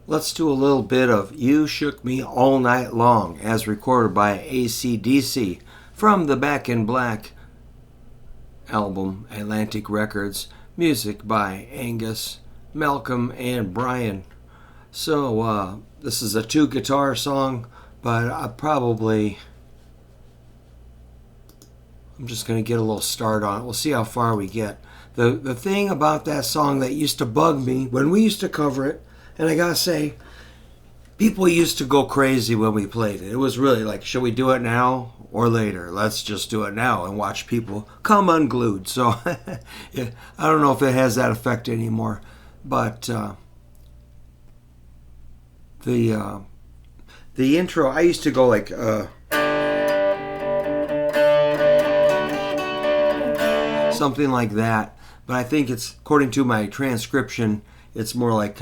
Let's do a little bit of You Shook Me All Night Long as recorded by AC/DC from the Back in Black album, Atlantic Records. Music by Angus, Malcolm, and Brian. So this is a 2-guitar song, but I'm just going to get a little start on it. We'll see how far we get. The thing about that song that used to bug me when we used to cover it, and I gotta say, people used to go crazy when we played it. It was really like, should we do it now or later? Let's just do it now and watch people come unglued. So yeah, I don't know if it has that effect anymore, but the intro, I used to go like something like that, but I think it's, according to my transcription, it's more like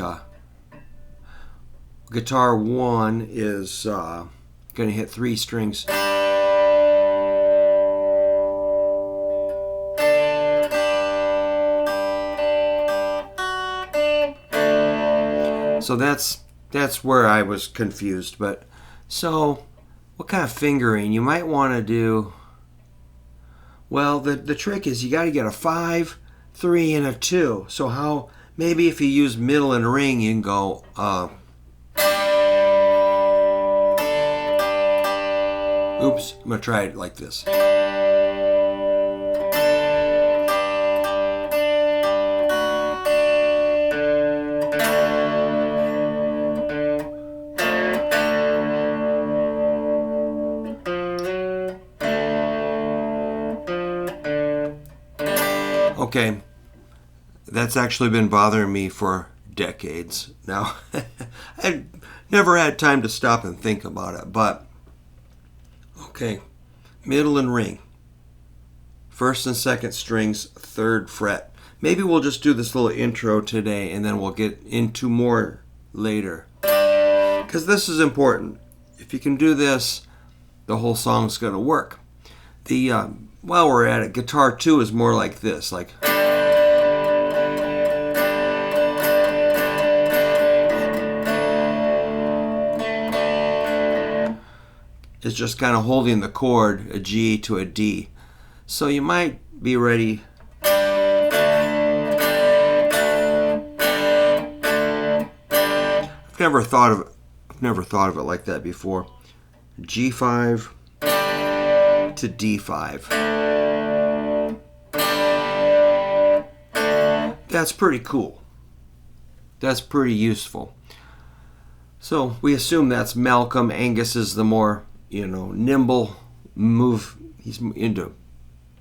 guitar 1 is going to hit 3 strings. So that's where I was confused. But so what kind of fingering you might want to do? Well, the trick is you got to get a 5, 3, and a 2. So how, maybe if you use middle and ring, you can go oops, I'm going to try it like this. Okay, that's actually been bothering me for decades now. I never had time to stop and think about it, but okay, middle and ring, 1st and 2nd strings, 3rd fret. Maybe we'll just do this little intro today and then we'll get into more later, because this is important. If you can do this, the whole song's going to work. While we're at it, guitar 2 is more like this, like it's just kind of holding the chord, a G to a D. So you might be ready. I've never thought of it like that before. G5 to D5. That's pretty cool. That's pretty useful. So we assume that's Malcolm. Angus is the more, nimble move. He's into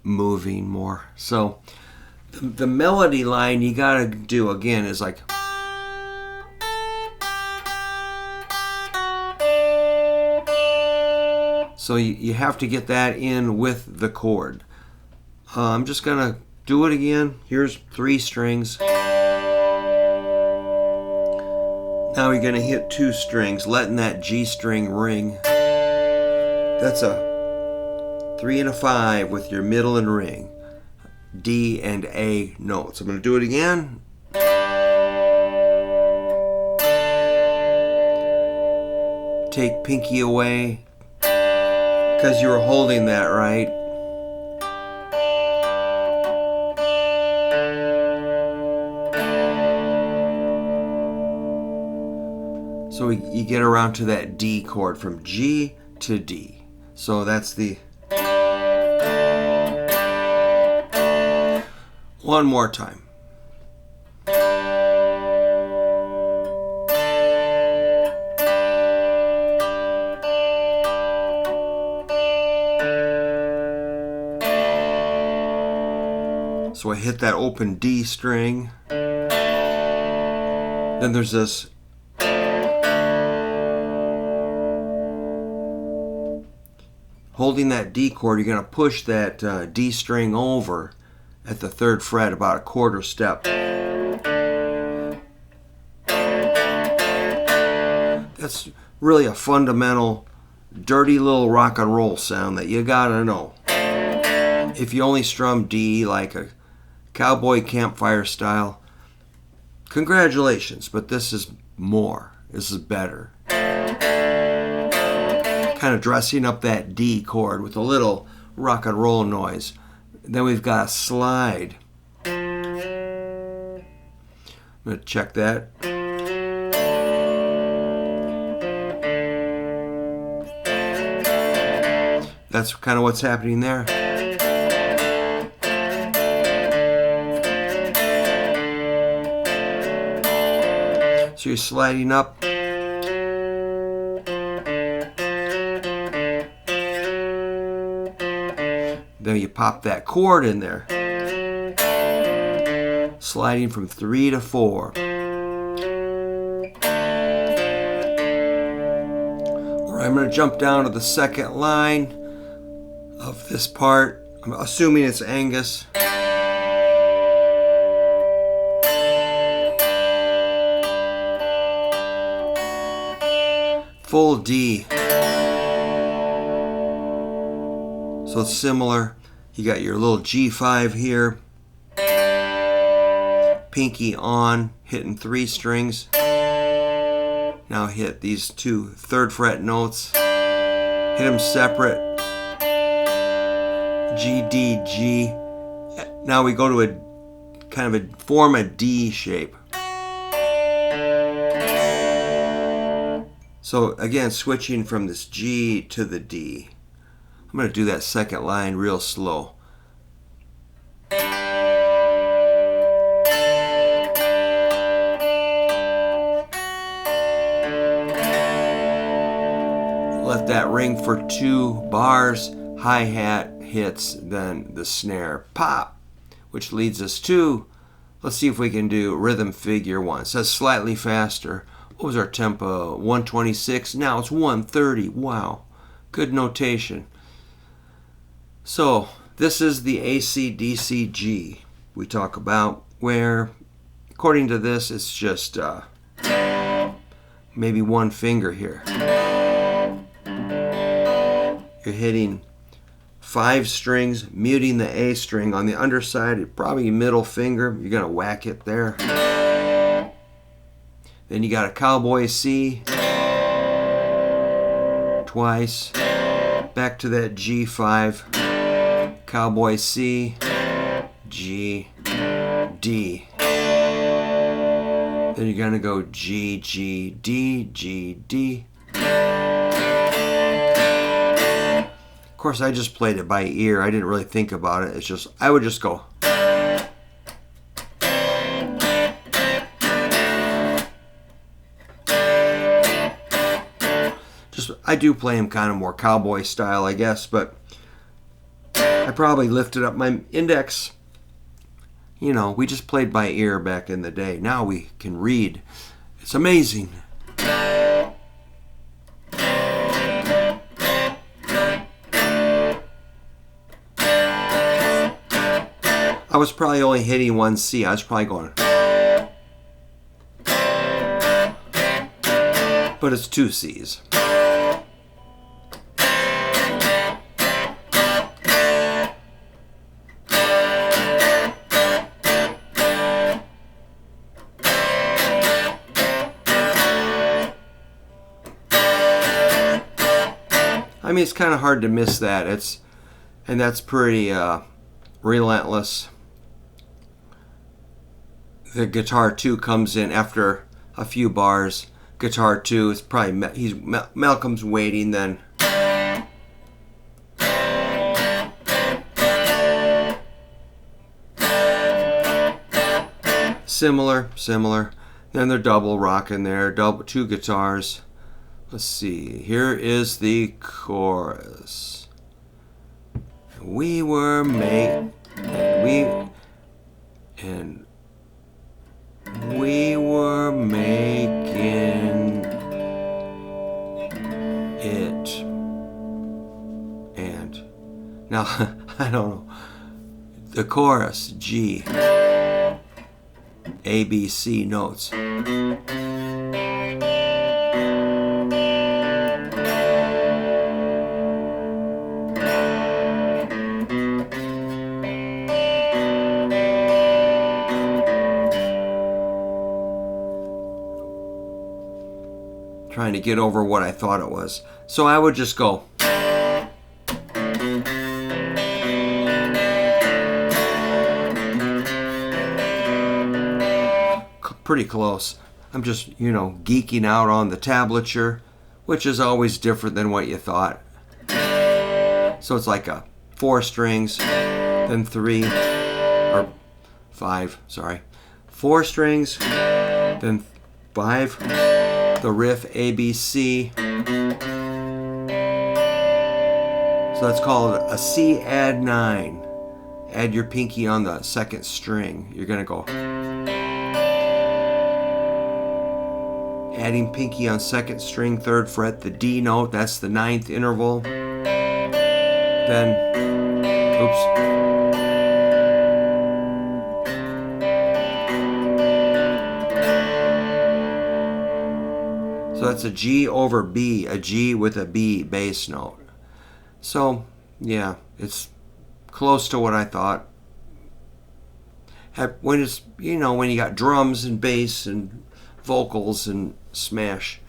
moving more. So the melody line you gotta do again is like, so you have to get that in with the chord. I'm just gonna do it again. Here's 3 strings. Now we're going to hit 2 strings, letting that G string ring. That's a 3 and a 5 with your middle and ring. D and A notes. I'm going to do it again. Take pinky away, because you were holding that, right? So you get around to that D chord from G to D. So that's the... One more time. So I hit that open D string. Then there's this holding that D chord, you're going to push that D string over at the 3rd fret about a 1/4 step. That's really a fundamental, dirty little rock and roll sound that you got to know. If you only strum D like a cowboy campfire style, congratulations, but this is more. This is better. Kind of dressing up that D chord with a little rock and roll noise. Then we've got a slide. I'm going to check that. That's kind of what's happening there. So you're sliding up. Then you pop that chord in there. Sliding from 3 to 4. Or I'm going to jump down to the second line of this part. I'm assuming it's Angus. Full D. So it's similar. You got your little G5 here. Pinky on, hitting 3 strings. Now hit these 2 3rd fret notes. Hit them separate. G, D, G. Now we go to a kind of form a D shape. So again, switching from this G to the D. I'm going to do that second line real slow. Let that ring for 2 bars. Hi-hat hits, then the snare. Pop! Which leads us to, let's see if we can do rhythm figure 1. It says slightly faster. What was our tempo? 126. Now it's 130. Wow. Good notation. So this is the AC/DC G we talk about, where according to this it's just maybe 1 finger here. You're hitting 5 strings, muting the A string on the underside, probably middle finger. You're going to whack it there. Then you got a cowboy C twice. Back to that G5. Cowboy C, G, D. Then you're going to go G, G, D, G, D. Of course, I just played it by ear. I didn't really think about it. It's just, I would just go. I do play him kind of more cowboy style, I guess, but I probably lifted up my index. You know, we just played by ear back in the day. Now we can read. It's amazing. I was probably only hitting 1 C. I was probably going. But it's 2 C's. I mean, it's kind of hard to miss that. And that's pretty relentless. The guitar 2 comes in after a few bars. Guitar 2 is probably Malcolm's waiting then. Similar. Then they're double rocking there, 2 guitars. Let's see. Here is the chorus. We were making it. And now I don't know. The chorus, G, A, B, C notes. trying to get over what I thought it was. So I would just go. Pretty close. I'm just, geeking out on the tablature, which is always different than what you thought. So it's like a 4 strings, then 3, or 5, sorry. 4 strings, then 5, the riff A, B, C. So that's called a C add 9. Add your pinky on the 2nd string. You're going to go. Adding pinky on 2nd string, 3rd fret, the D note, that's the 9th interval. Then, oops. So that's a G over B, a G with a B bass note. So, yeah, it's close to what I thought. When it's, when you got drums and bass and vocals and smashing,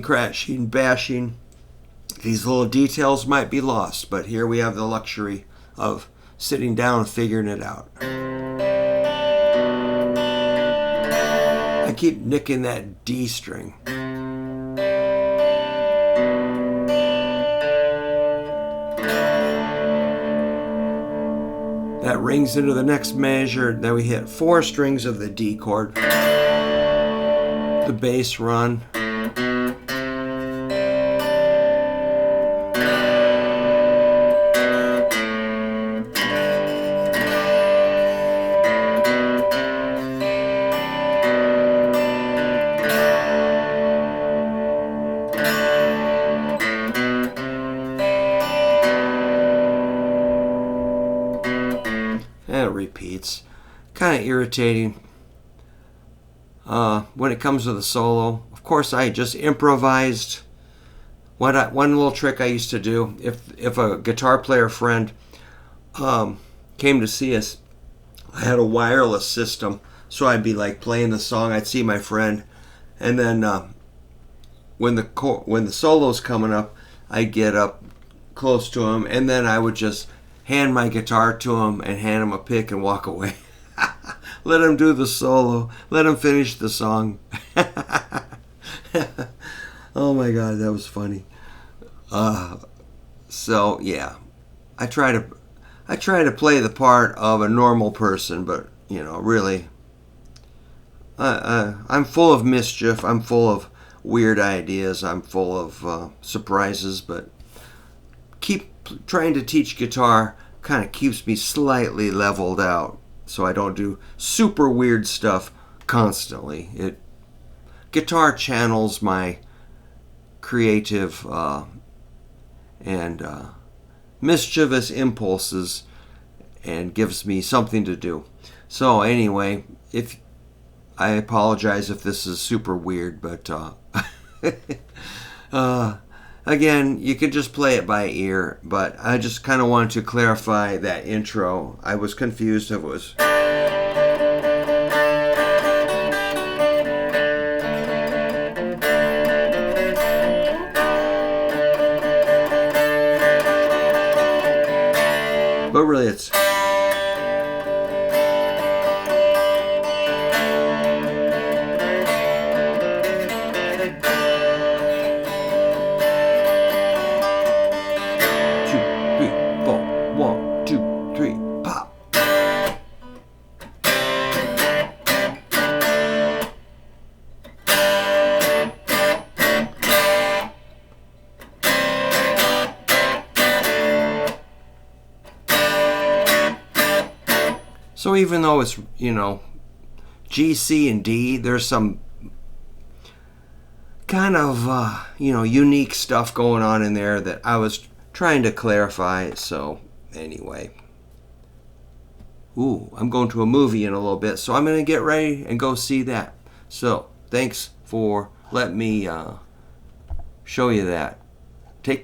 crashing, bashing, these little details might be lost, but here we have the luxury of sitting down and figuring it out. I keep nicking that D string. That rings into the next measure. Then we hit 4 strings of the D chord. The bass run. And it repeats. Kind of irritating. When it comes to the solo, of course, I just improvised. One little trick I used to do, if a guitar player friend came to see us, I had a wireless system, so I'd be like playing the song. I'd see my friend, and then when the solo's coming up, I'd get up close to him, and then I would just hand my guitar to him and hand him a pick and walk away. Let him do the solo. Let him finish the song. Oh my God, that was funny. So yeah, I try to play the part of a normal person, but really, I'm full of mischief. I'm full of weird ideas. I'm full of surprises. But trying to teach guitar kind of keeps me slightly leveled out, so I don't do super weird stuff constantly. Guitar channels my creative and mischievous impulses and gives me something to do. So anyway, I apologize if this is super weird, but again, you can just play it by ear, but I just kind of wanted to clarify that intro. I was confused if it was. But really it's. So even though it's, G, C, and D, there's some kind of, unique stuff going on in there that I was trying to clarify. So anyway. Ooh, I'm going to a movie in a little bit, so I'm going to get ready and go see that. So thanks for letting me show you that. Take care.